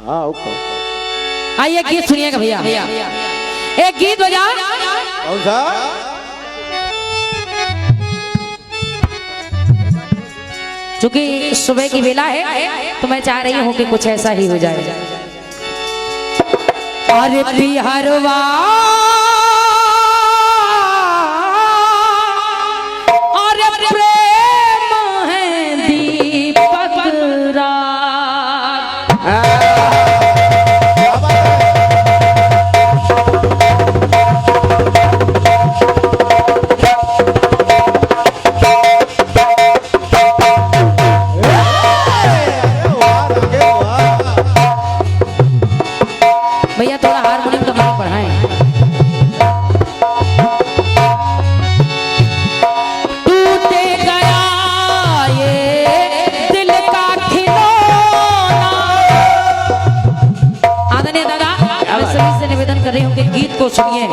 हाँ ओके। आइए गीत सुनिएगा भैया, एक गीत बजा। कौन सा? चूंकि सुबह की वेला है तो मैं चाह रही हूँ कि कुछ ऐसा ही हो जाए। अरे बिहारवा अरे प्रेम है दीपक रात। भैया थोड़ा हारमोनियम का माइक बढ़ाएं। टूटे गया ये दिल का खिलौना। आदरणीय दादा, मैं सभी से निवेदन कर रही हूँ कि गीत को सुनिए।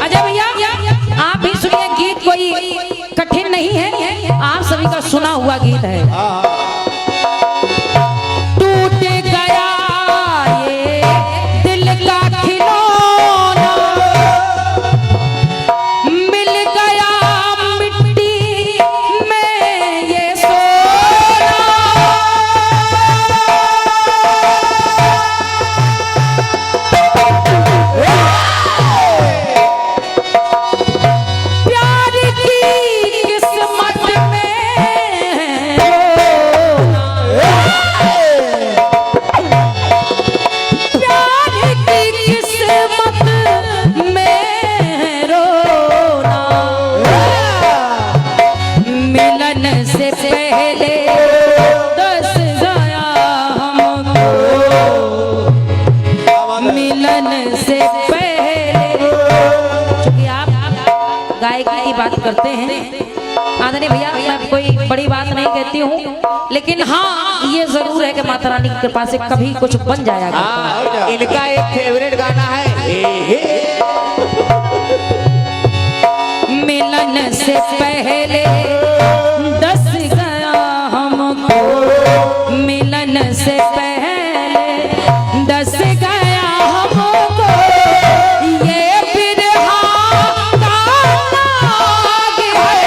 अजय भैया आप भी सुनिए, गीत कोई कठिन नहीं है, आप सभी का सुना हुआ गीत है। गायकी की बात करते हैं आदरणीय भैया, मैं कोई बड़ी बात नहीं कहती हूँ, लेकिन हाँ ये जरूर है कि माता रानी की कृपा से कभी कुछ बन जाएगा। इनका एक फेवरेट गाना है मिलन से पहले दस गया हमको, मिलन से पहले दस गया हमको, ये बिरहा का नाग है,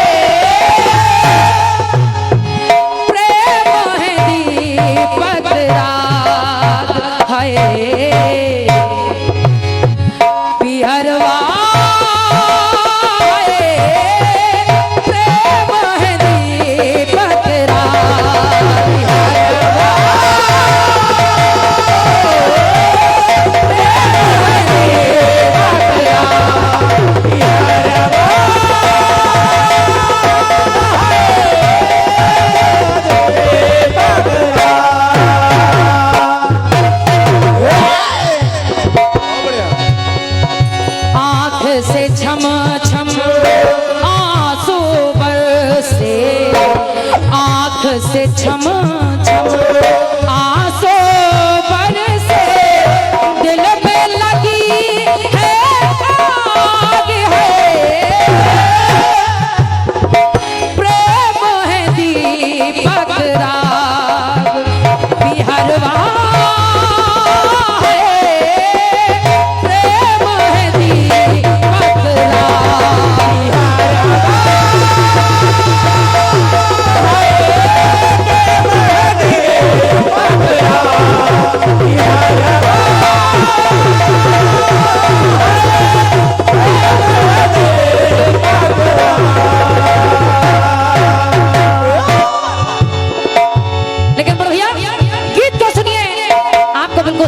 प्रेम है दीपक रात है, पिहरवा से छम छम आंसू बरसे, आँख से छम छम आंसू बरसे, दिल में लगी है आग है, प्रेम है दीपक राग, बिहरवा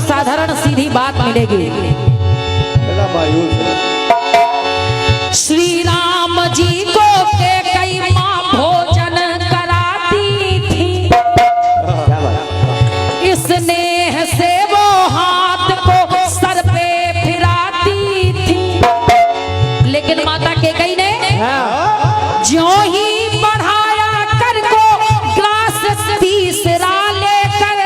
साधारण सीधी बात मिलेगी। श्री राम जी को के कई माँ भोजन कराती थी, स्नेह से वो हाथ को सर पे फिराती थी, लेकिन माता के कई ने ज्यों ही बढ़ाया कर को ग्लास तीसरा लेकर,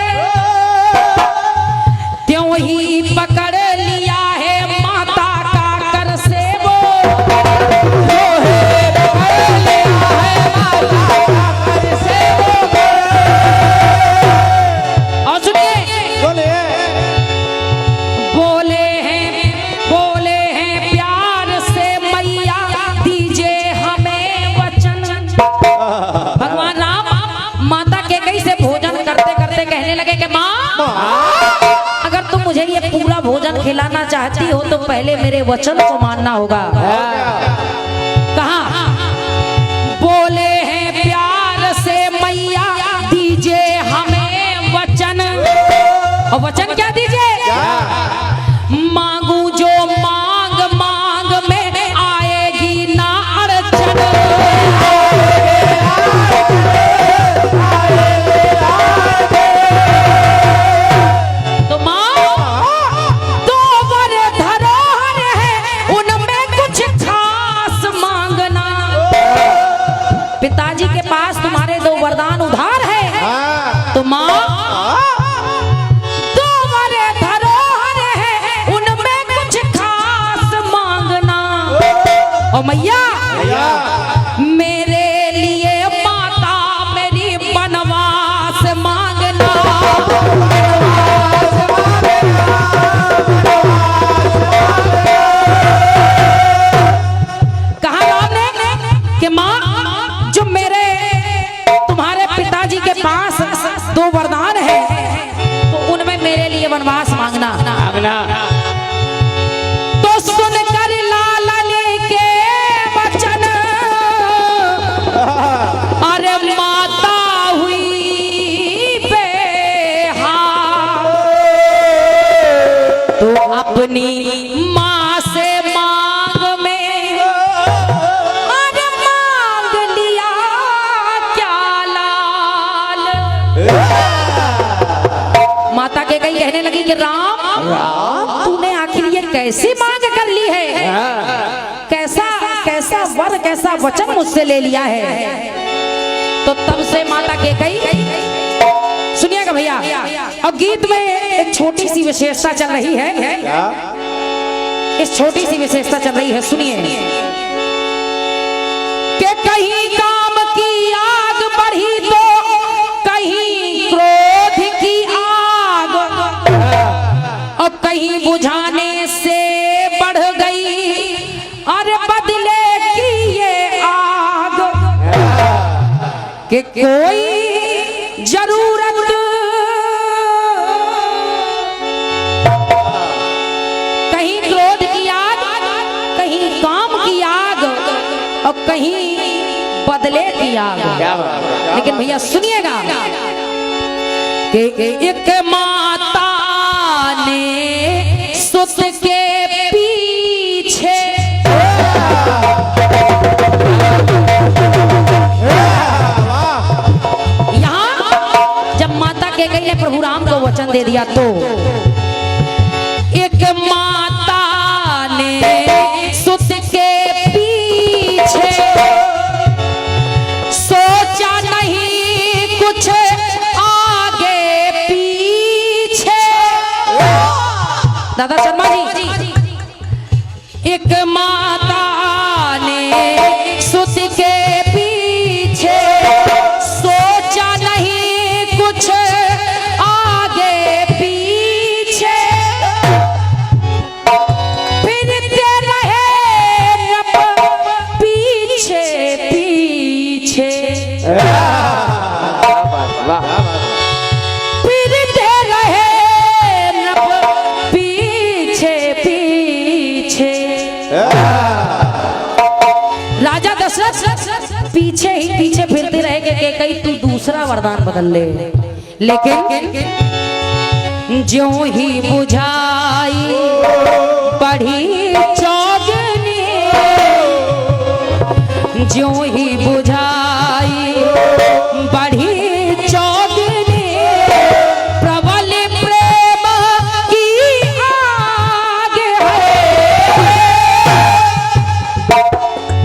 त्यों ही पकड़ लिया है माता का मुझे ये पूरा भोजन खिलाना चाहती हो तो पहले मेरे वचन को मानना होगा। कहा बोले हैं प्यार से मैया दीजिए हमें वचन, और वचन क्या दीजिए? मांगू जो मांग मांग में आएगी ना अड़चन। तो मां दो वर धरोहर है उनमें कुछ खास मांगना। पिताजी के पास तुम्हारे दो वरदान उधार है, तो मां और मैया मेरे लिए माता मेरी बनवास मांगना। कहा राम ने कि मां जो मेरे तुम्हारे पिताजी के पास दो वरदान है तो उनमें मेरे लिए वनवास मांगना। तो सुन कर लालनी के वचन अरे माता हुई बेहाल, तो अपनी माँ से मांग में अरे मांग लिया क्या लाल। माता के कई कहने लगी कि राम तूने आखिर ये कैसी मांग कर ली है, कैसा कैसा वर कैसा वचन मुझसे ले लिया है। तो तब से माता के कई सुनिएगा भैया, अब गीत में एक छोटी सी विशेषता चल रही है, इस छोटी सी विशेषता चल रही है, सुनिए कि कहीं काम की आग बढ़ी तो कहीं क्रोध की आग, और कहीं बुझाने से बढ़ गई अरे बदले की ये आग, कि कोई जरूरत कहीं क्रोध की आग, कहीं काम की आग, और कहीं बदले की आग। लेकिन भैया सुनिएगा कि एक माता ने सुत के पीछे यहाँ जब माता के गई ने प्रभु राम को वचन दे दिया तो एक माता ने सुत के पीछे सोचा नहीं कुछ आगे पीछे। दादा शर्मा जी, एक माता ने सुत के पीछे सोचा नहीं कुछ आगे पीछे, फिरते रहे पीछे पीछे, फिरते रहे पीछे पीछे। राजा दशरथ पीछे ही पीछे फिरते रहे कि कहीं तू दूसरा वरदान बदल ले, लेकिन ज्यों ही बुझाई बढ़ी चौगनी, ज्यों ही बुझाई बढ़ी चौगनी, प्रबल प्रेम की आग है।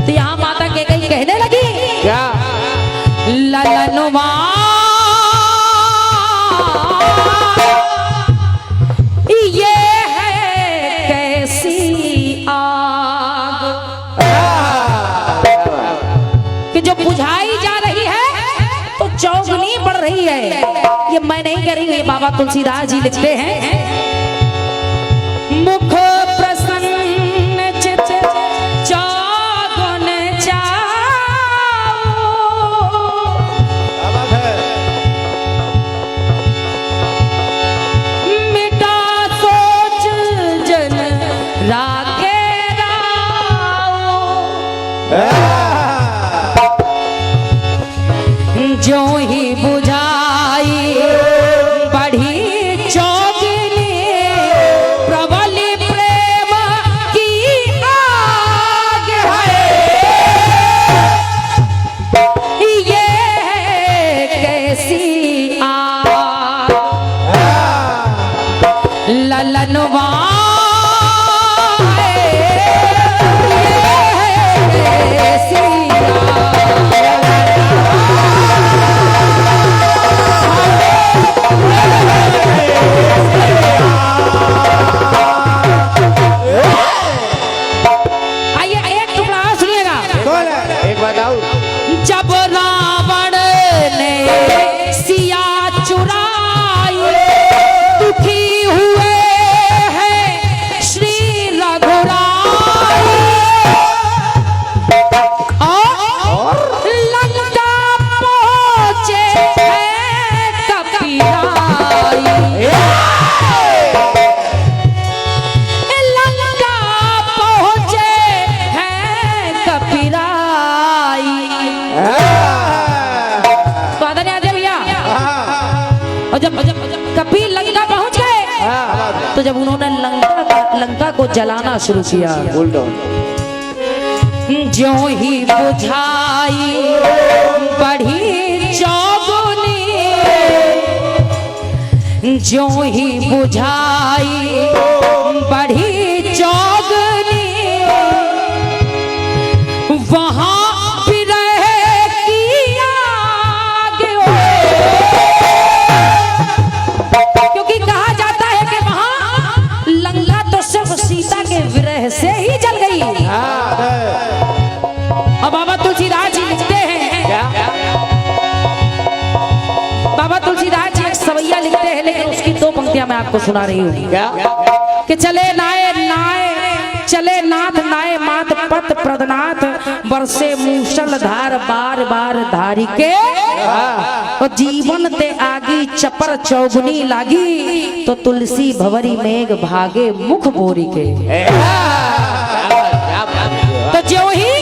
तो यहाँ माता के कहीं कहने लगी क्या ललनुमा ये है कैसी आग कि जो बुझाई जा रही है तो चौगनी बढ़ रही है। ये मैं नहीं कह रही हूँ, ये बाबा तुलसीदास जी लिखते हैं, मुख प्रसन्न चित चौगुन चाओ, मिटा सो और जब कपी लंका पहुंच गए तो जब उन्होंने लंका को जलाना शुरू किया, ज्यों ही बुझाई बढ़ी चौगुनी, ज्यों ही बुझाई बढ़ी चौगुनी, वहां से ही जल गई। अब बाबा तुलसीदास जी लिखते हैं, बाबा तुलसीदास जी एक सवैया लिखते हैं, लेकिन उसकी दो पंक्तियां मैं आपको सुना रही हूँ कि चले नाय नाय चले नाथ नाय मात पत प्रदनाथ, बरसे मूसलधार बार बार धारी के, और जीवन ते आगी चपर चौगुनी लागी, तो तुलसी भवरी मेघ भागे मुख बोरी के। तो जो ही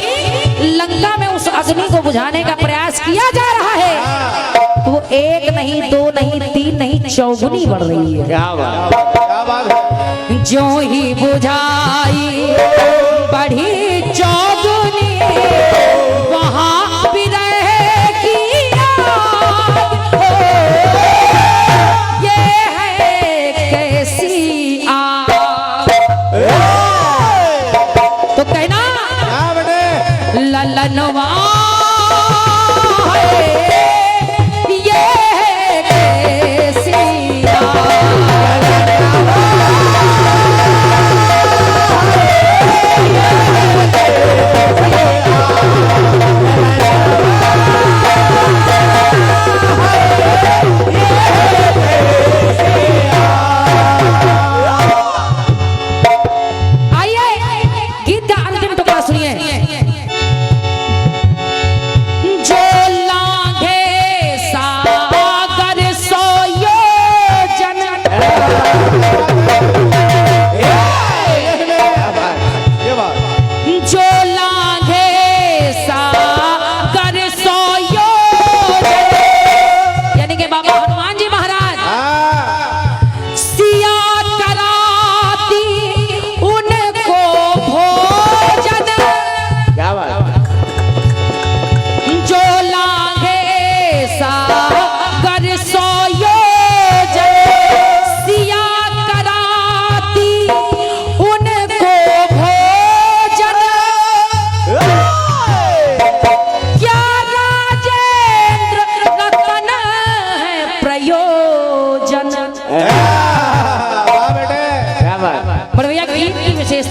लंका में उस अग्नि को बुझाने का प्रयास किया जा रहा है, तो वो एक नहीं, दो नहीं, तीन नहीं, चौगुनी बढ़ रही है। क्या बात है। जो ही बुझाई बढ़ी चौगुनी, वहां भी रहे की ये है कैसी आग। तो कहना ललनवा ये है कैसी आग।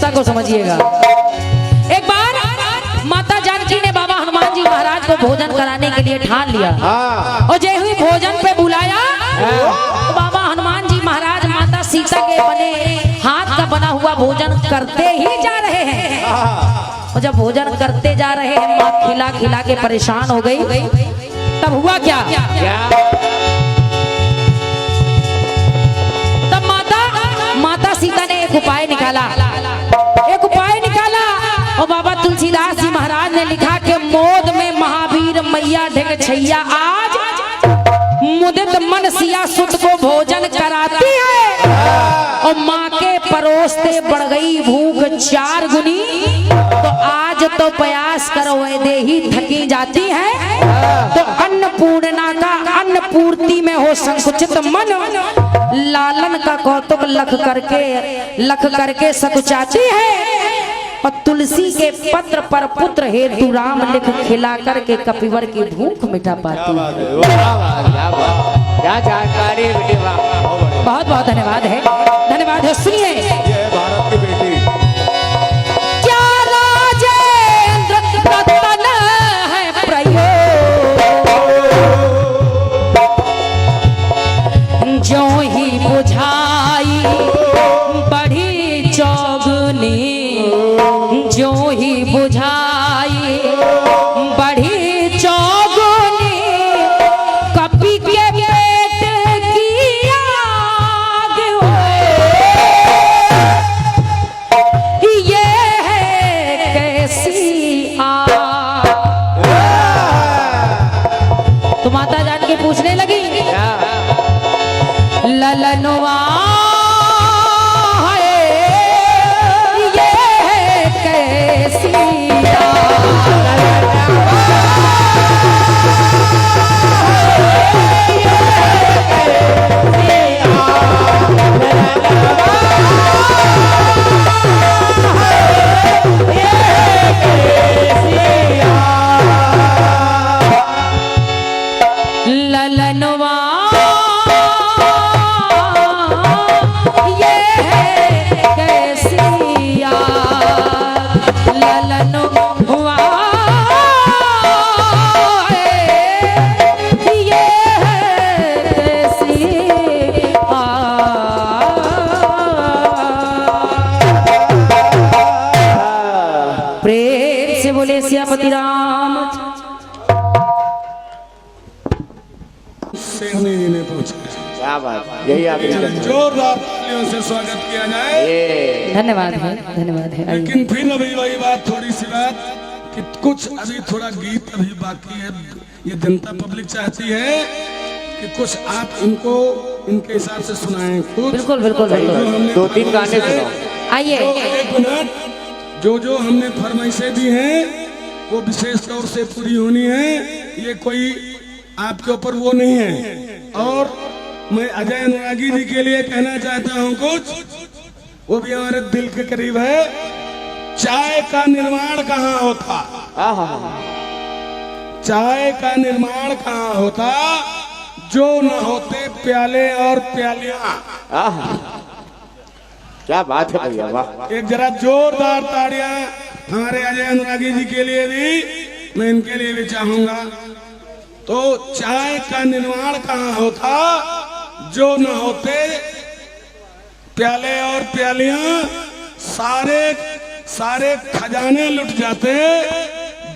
को समझिएगा। एक बार माता जानकी ने बाबा हनुमान जी महाराज को भोजन कराने के लिए ठान लिया, और जय हुई भोजन पे बुलाया, तो बाबा हनुमान जी महाराज माता सीता के बने हाथ का बना हुआ भोजन करते ही जा रहे हैं। और जब भोजन करते जा रहे हैं, माँ खिला खिला के परेशान हो गई। तब हुआ क्या? तब माता सीता ने एक उपाय निकाला, और बाबा तुलसीदास जी महाराज ने लिखा कि मोद में महावीर मैया ढेक छैया, आज मुदित मन सिया सुत को भोजन कराती है, और माँ के परोसते बढ़ गई भूख 4 गुनी। तो आज तो प्रयास करो वैदेही थकी जाती है, तो अन्नपूर्णा का अन्न पूर्ति में हो संकुचित मन, लालन का कौतुक लख करके सकुचाती है, और तुलसी के पत्र पर पुत्र हेतु राम लिख खिला करके कपिवर की भूख मिटा पाती है। क्या जानकारी, बहुत बहुत धन्यवाद है, धन्यवाद है। सुनिए, भारत की बेटी क्या राजेंद्र रतन है प्रयोग, जो ही बुझाई बढ़ी चौगुनी, जो ही बुझाई बढ़ी चौगुनी, कपी के पेट की आग हो, ये है कैसी आग। तो माता जान के पूछने लगी ललनवा है ये कैसी ललनवा ये है कैसी याद, ललनवा ये है कैसी याद। प्रेम से बोले सियापति राम। शेरनी जी ने पूछा। क्या बात, यही आपकी जोरदार तालियों से स्वागत किया जाए। ये धन्यवाद है, धन्यवाद है। आइए। लेकिन फिर अभी वही बात, थोड़ी सी बात कि कुछ अभी थोड़ा गीत अभी बाकी है। ये जनता पब्लिक चाहती है कि कुछ आप इनको इनके हिसाब से सुनाएं कुछ। बिल्कुल बिल्कुल जो बिल्कुल। हमने 2-3 गाने फरमाइशें- सुनाओ। आइए। तो एक मिनट, जो हमने फरमाइशें दी हैं वो विशेष तौर से पूरी होनी है। ये कोई आपके ऊपर वो नहीं है। और मैं अजय अनुरागी जी के लिए कहना चाहता हूं कुछ, वो भी हमारे दिल के करीब है। चाय का निर्माण कहाँ होता, चाय का निर्माण कहाँ होता, जो न होते प्याले और प्यालियां। क्या बात है भैया, वाह। एक जरा जोरदार ताड़ियां हमारे अजय अनुरागी जी के लिए भी, मैं इनके लिए भी चाहूंगा। तो चाय का निर्माण कहाँ होता, जो न होते प्याले और प्यालियां, सारे सारे खजाने लुट जाते,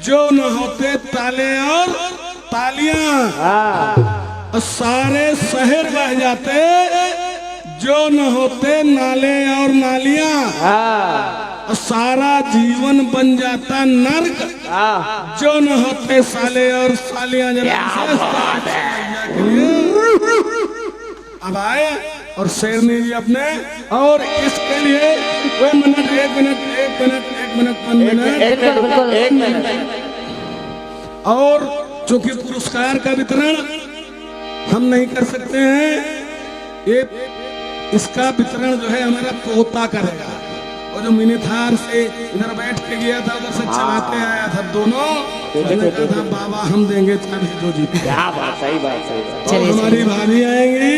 जो न होते ताले और तालियां, और सारे शहर बह जाते, जो न होते नाले और नालियां, और सारा जीवन बन जाता नर्क, जो न होते साले और सालियां। अब आए और शेरनी जी अपने, और इसके लिए एक मिनट एक मिनट। और चूंकि पुरस्कार का वितरण हम नहीं कर सकते हैं, ये इसका वितरण जो है हमारा पोता करेगा। और जो मिनी थार से इधर बैठ के गया था, उधर से चलाते आया था दोनों, मैंने कहा था बाबा हम देंगे चाबी जो जीते। क्या बात, सही बात, सही बात। और हमारी भाभी आएंगी,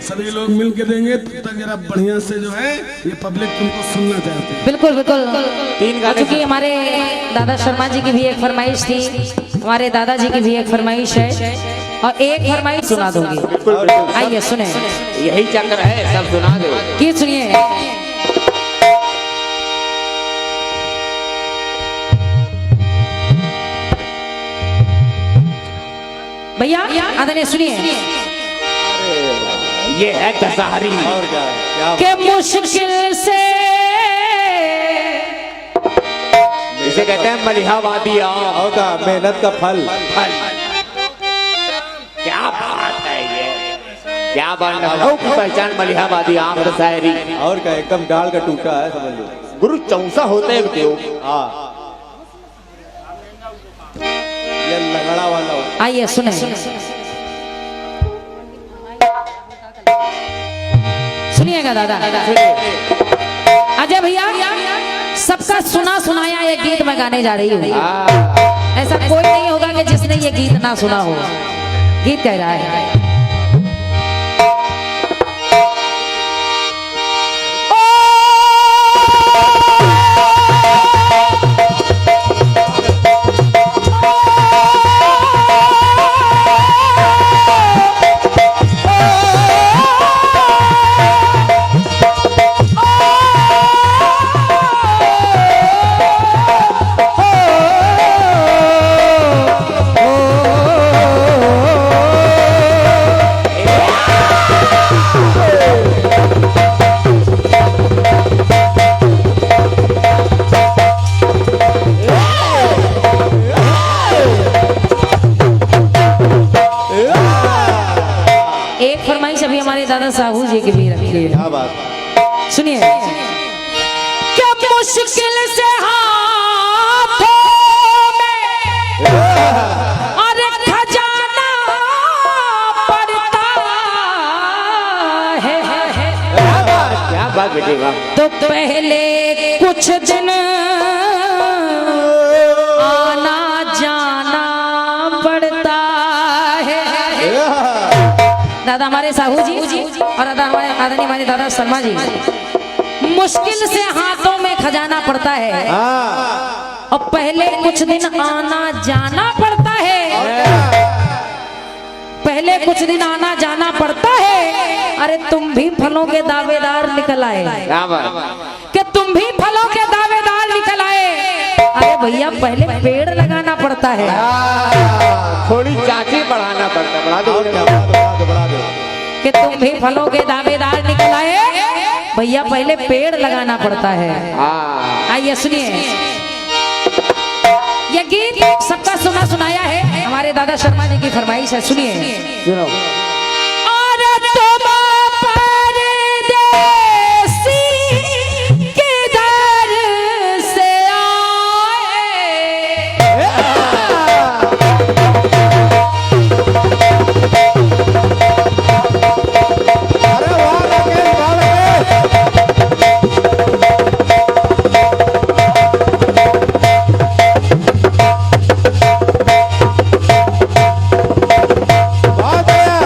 सभी लोग मिल के देंगे। तब तक जरा बढ़िया से जो है ये पब्लिक तुमको सुनना चाहती है। बिल्कुल बिल्कुल। 3 गाने क्योंकि हमारे दादा शर्मा जी की भी एक फरमाइश थी, हमारे दादाजी की भी एक फरमाइश है, और एक फरमाइश सुना दूंगी। बिल्कुल बिल्कुल। आइए सुने। यही चक्र है, सब सुना दो। की सुनिए। भैया आदरणीय सुनिए। ये है दशहरी। और क्या के मुश्किल से इसे कहते हैं मलिहावादिया। और क्या, मेहनत का फल। क्या बात है ये, क्या बात है। की पहचान मलिहावादी आम और शायरी। और क्या, एकदम डाल का टूटा है, समझ लो। गुरु चौसा होते हैं। हाँ, ये लगड़ा वाला होता आइए सुने। सुनिएगा दादा। अजय भैया, सबका सुना सुनाया ये गीत मैं गाने जा रही हूँ। ऐसा कोई नहीं होगा कि जिसने ये गीत ना सुना हो। गीत कह रहा है, दादा साहू जी की भी रखी है। क्या बात। सुनिए, क्या मुश्किल से हाथों में अरे खजाना पड़ता है, क्या बात बेटे वाह। तो पहले कुछ दिन आना जाना पड़ता है। दादा हमारे साहू जी और दादा हमारे आदरणीय हमारे दादा शर्मा जी, मुश्किल से हाथों में खजाना पड़ता है और पहले कुछ दिन आना जाना पड़ता है। पहले कुछ दिन आना जाना पड़ता है। अरे तुम भी फलों के दावेदार निकल आए, क्या बात। कि तुम भी फलों के दावेदार निकल आए। अरे भैया पहले पेड़ लगाना पड़ता है। थोड़ी चाची बढ़ाना पड़ता है, बढ़ा दो। और क्या, बढ़ा दो। कि तुम भी फलों के दावेदार निकल आए, भैया पहले पेड़ लगाना पड़ता है। आइए सुनिए, यह गीत सबका सुनाया है, हमारे दादा शर्मा जी की फरमाइश है। सुनिए, सुनो। और तुम परदेसी किधर से अरे वाह राकेश, वाह राकेश। वाह भैया।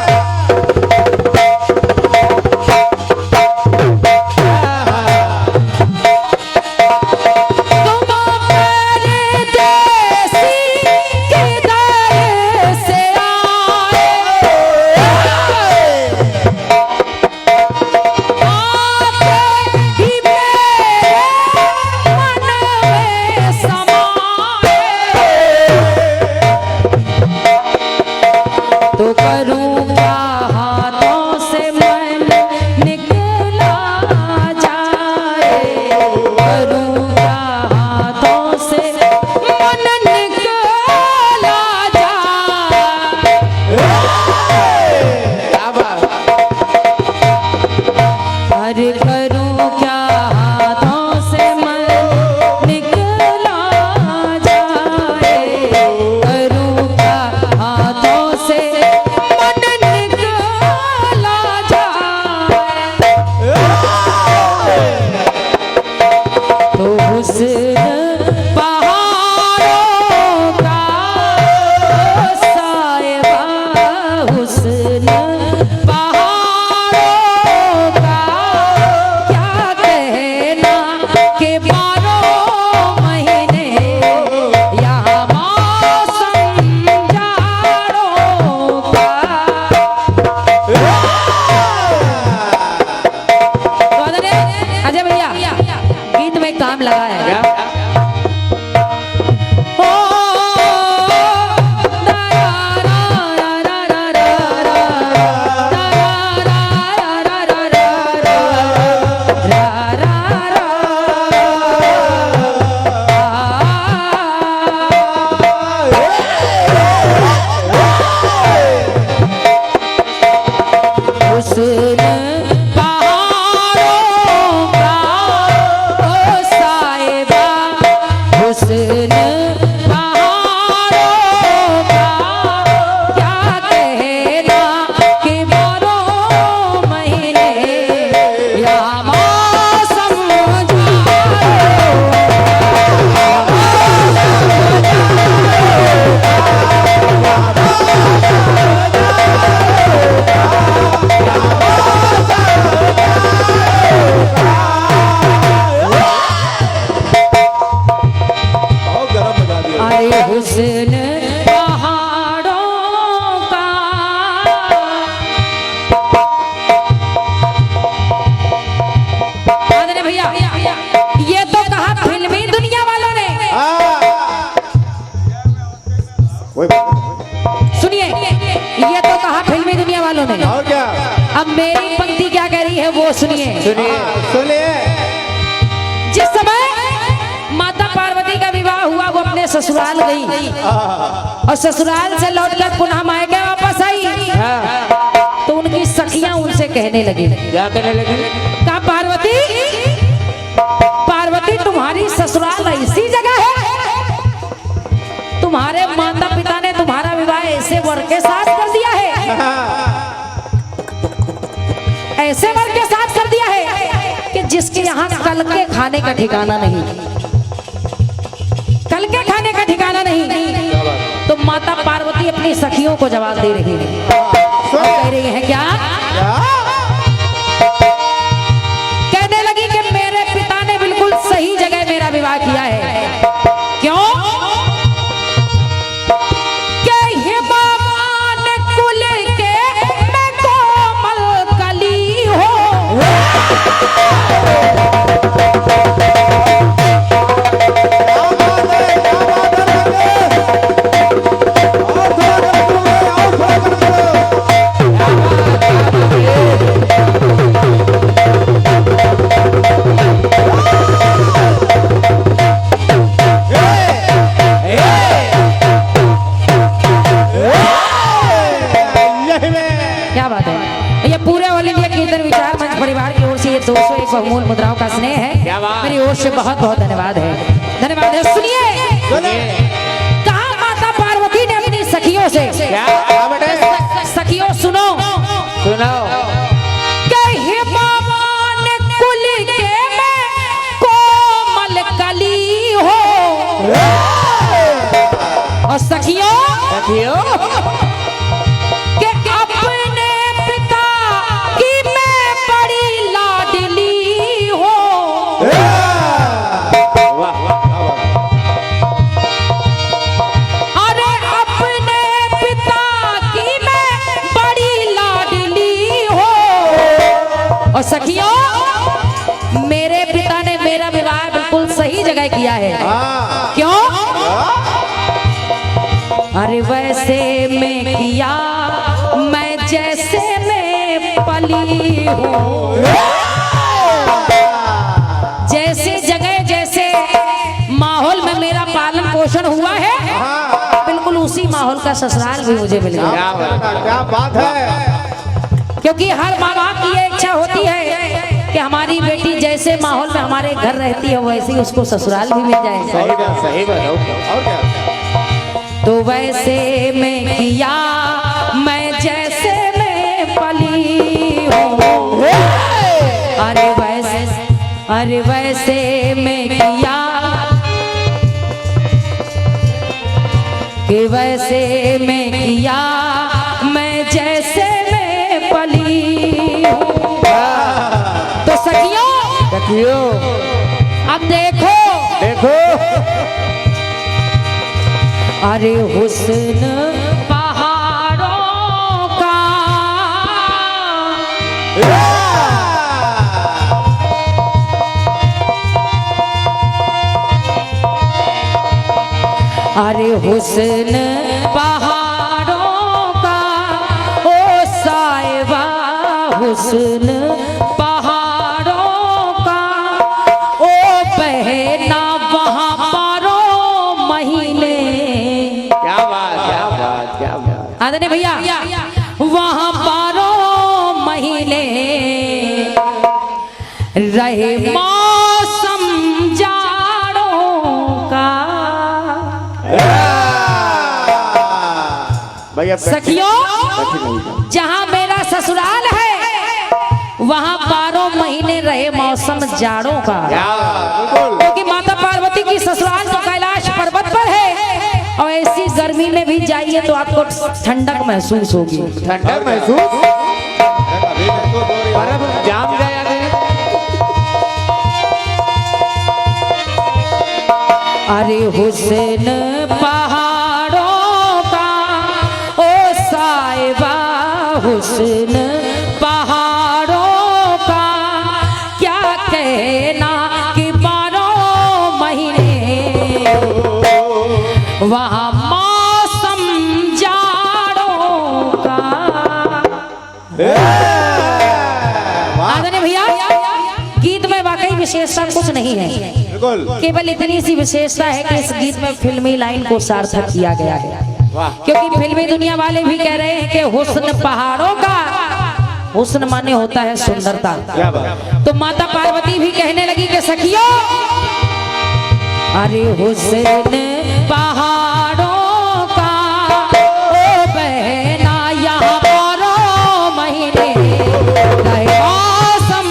तुम परदेसी किधर से तो करूं क्या हाथों से मन निकला जाए, करूं क्या हाथों से मन निकला जाए। क्या बात। अरे करूं क्या हाथों से मन निकला जाए, करूं क्या हाथों से मन निकला जाए। तो हुस्न पहाड़ों का साहिबा, हुस्न पहाड़ों का क्या कहना कि 12 महीने यहाँ मौसम जाड़ों का। तो अजय भैया गीत में काम लगा है। क्या? ओ, रा रा रा रा रा रा रा रा रा रा रा रा। हुस्न पहाड़ों का ओ साहिबा, हुस्न पहाड़ों का क्या कहना कि 12 महीने यहाँ मौसम बहुत गरम बजा दिया। अरे हुस्न पहाड़ों का आदरणीय भैया, ये तो कहा फिल्मी दुनिया वालों ने। सुनिए, ये तो कहा फिल्मी दुनिया वालों ने। और क्या। अब मेरी पंक्ति क्या कह रही है वो सुनिए। सुनिए। जिस समय माता पार्वती का विवाह हुआ, वो अपने ससुराल गई और ससुराल से लौटकर पुनः मायके वापस आई, तो उनके उनकी सखियां उनसे कहने लगी, क्या कहने लगी? कहा पार्वती, पार्वती तुम्हारी ससुराल ऐसी जगह है, तुम्हारे माता पिता ने तुम्हारा विवाह ऐसे वर के साथ कर दिया है, ऐसे वर के साथ कर दिया है कि जिसके यहाँ कल के खाने का ठिकाना नहीं, कल के खाने का ठिकाना नहीं। तो माता पार्वती अपनी सखियों को जवाब दे रही है, कह रही है क्या? कहने लगी कि मेरे पिता ने बिल्कुल सही जगह मेरा विवाह किया है। क्यों? कि हिमवान कुल के मैं कोमल कली हो, बहुमूल्य मुद्राओं का स्नेह है, मेरी ओर से बहुत बहुत धन्यवाद है, धन्यवाद है। सुनिए, कहा माता पार्वती ने अपनी सखियों से, सखियों सुनो सुनो, कि हिमवान कुल के मैं कोमल कली हो, और सखियों और सखियों, मेरे पिता ने मेरा विवाह बिल्कुल सही जगह किया है। क्यों? अरे वैसे में किया मैं जैसे मैं पली हूँ, जैसे जगह जैसे माहौल में मेरा पालन पोषण हुआ है, बिल्कुल उसी माहौल का ससुराल भी मुझे मिल गया। क्या बात है। क्योंकि हर माँ बाप की ये इच्छा होती है कि हमारी बेटी जैसे माहौल में हमारे घर रहती है वैसे ही उसको ससुराल भी मिल जाए। सही बात और क्या? तो वैसे में किया मैं जैसे मैं पली हूँ, अरे वैसे में किया कि वैसे में किया मैं जैसे पली हूँ। तो सखियों, अब देखो अरे हुस्न पहाड़ों का, अरे हुस्न पहाड़ों का, ओ साहिबा हुस्न पहाड़ों का, ओ बहना वहाँ बारह महीने। क्या बात। आदरणीय भैया, वहाँ 12 महीने रहे मौसम जाड़ों का। सखियों, जहाँ मेरा ससुराल है वहाँ 12 महीने रहे मौसम जाड़ों का, क्योंकि माता पार्वती की ससुराल तो कैलाश पर्वत पर है, और ऐसी गर्मी में भी जाइए तो आपको ठंडक महसूस होगी। ठंडक महसूस, बर्फ जाम गया। अरे हुस्न पहाड़ों का, ओ साहिबा हुस्न पहाड़ों का, क्या कहना कि 12 महीने वहाँ मौसम जाड़ों का। आदरणीय भैया, गीत में वाकई विशेषता कुछ नहीं है, केवल इतनी सी विशेषता है कि इस गीत में फिल्मी लाइन को सार्थक किया गया है, क्योंकि फिल्मी दुनिया वाले भी कह रहे हैं कि हुस्न पहाड़ों का हुस्न माने होता है सुंदरता। क्या बात। तो माता पार्वती भी कहने लगी कि सखियो, अरे हुस्न पहाड़ों का ओ बहना यहाँ बारह महीने रहे मौसम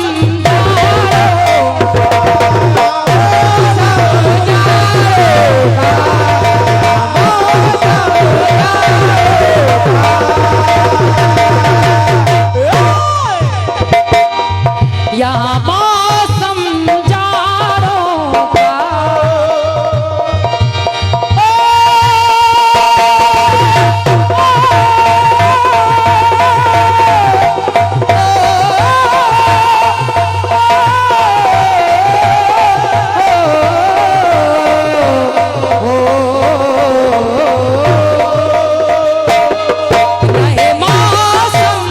यहाँ मौसम जाड़ों का। रहे मौसम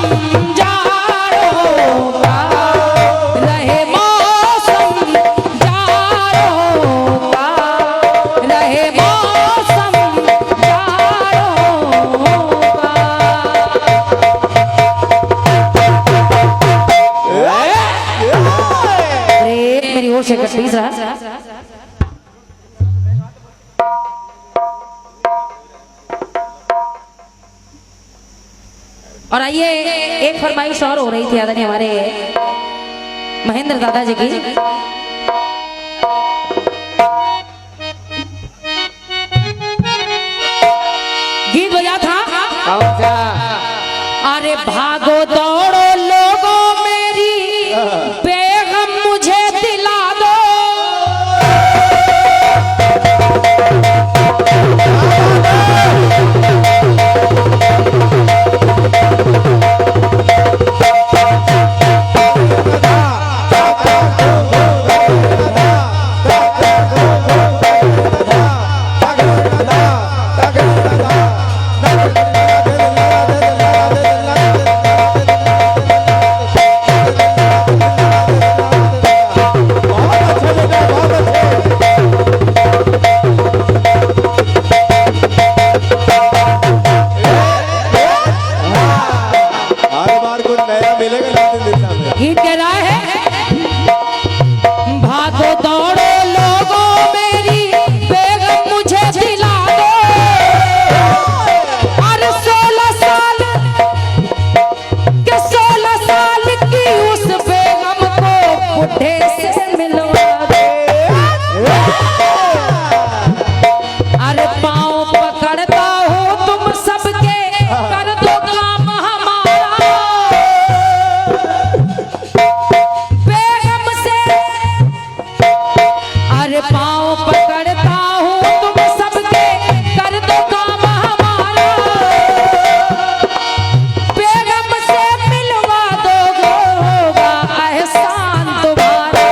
जाड़ों का, रहे मौसम जाड़ों का, रहे मौसम जाड़ों का। अरे मेरी ओर से प्लीज रहा। और आइए, एक फरमाइश और हो रही थी आदरणीय हमारे महेंद्र दादाजी की। गीत बजा था, कौन सा? अरे भागो दौड़ो लोगों मेरी बेगम मुझे दिला दो। हर बार कुछ नया मिलेगा लाते दिशा में। गीत कह रहा है, भागो दौड़ो लोगों मेरी बेगम मुझे दिला दो। अरे 16 साल के 16 साल की उस बेगम को बुढ़े से मिलवा दो। अरे पाँव पकड़ता हो तुम सबके, कर दो काम हमारा। बेगम से अरे पाँव पकड़ता हूँ तुम सबके, कर दो काम हमारा। बेगम से मिलवा दो, होगा एहसान तुम्हारा।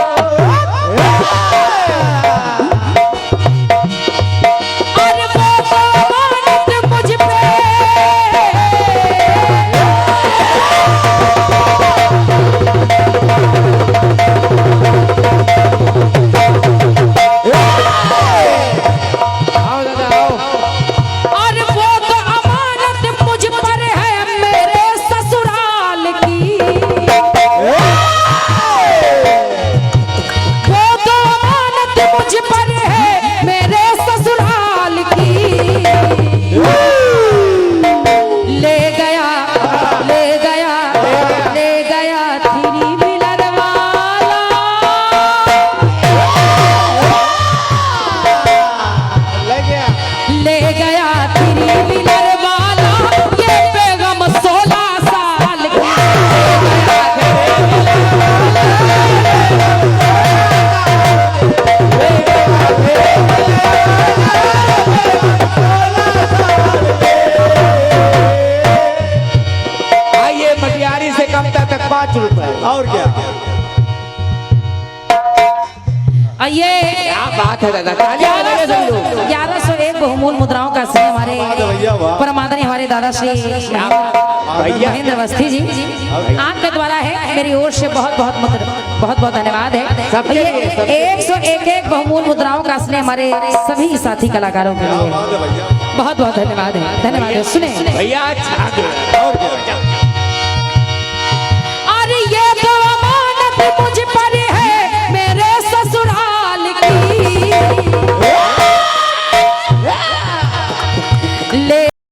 अरे वो अमानत मुझ पे, आओ दादा आओ। और वो तो अमानत मुझ पर है मेरे ससुराल की। वो तो अमानत मुझ पर है मेरे ससुराल की। ले गया, ले गया, ले गया थ्री व्हीलर वाला। ले गया। ले गया थ्री व्हीलर वाला, ये बेगम 16 साल की। आइए, मटियारी से कमता तक 5 रुपए। और क्या? आइए, क्या बात है दादा, तालियां बजाइए सभी लोग। 1101 बहुमूल मुद्राओं का श्रेय हमारे भैया वाह। परम आदरणीय हमारे दादा श्री भैया महेंद्र अवस्थी जी आपके द्वारा है। मेरी ओर से बहुत बहुत धन्यवाद है। सबके लिए, ये सबके लिए। 101 बहुमूल मुद्राओं का स्नेह हमारे सभी साथी कलाकारों के लिए बात है भैया। बहुत बहुत धन्यवाद है। धन्यवाद है। सुने भैया छा दो। और क्या? कि मुझ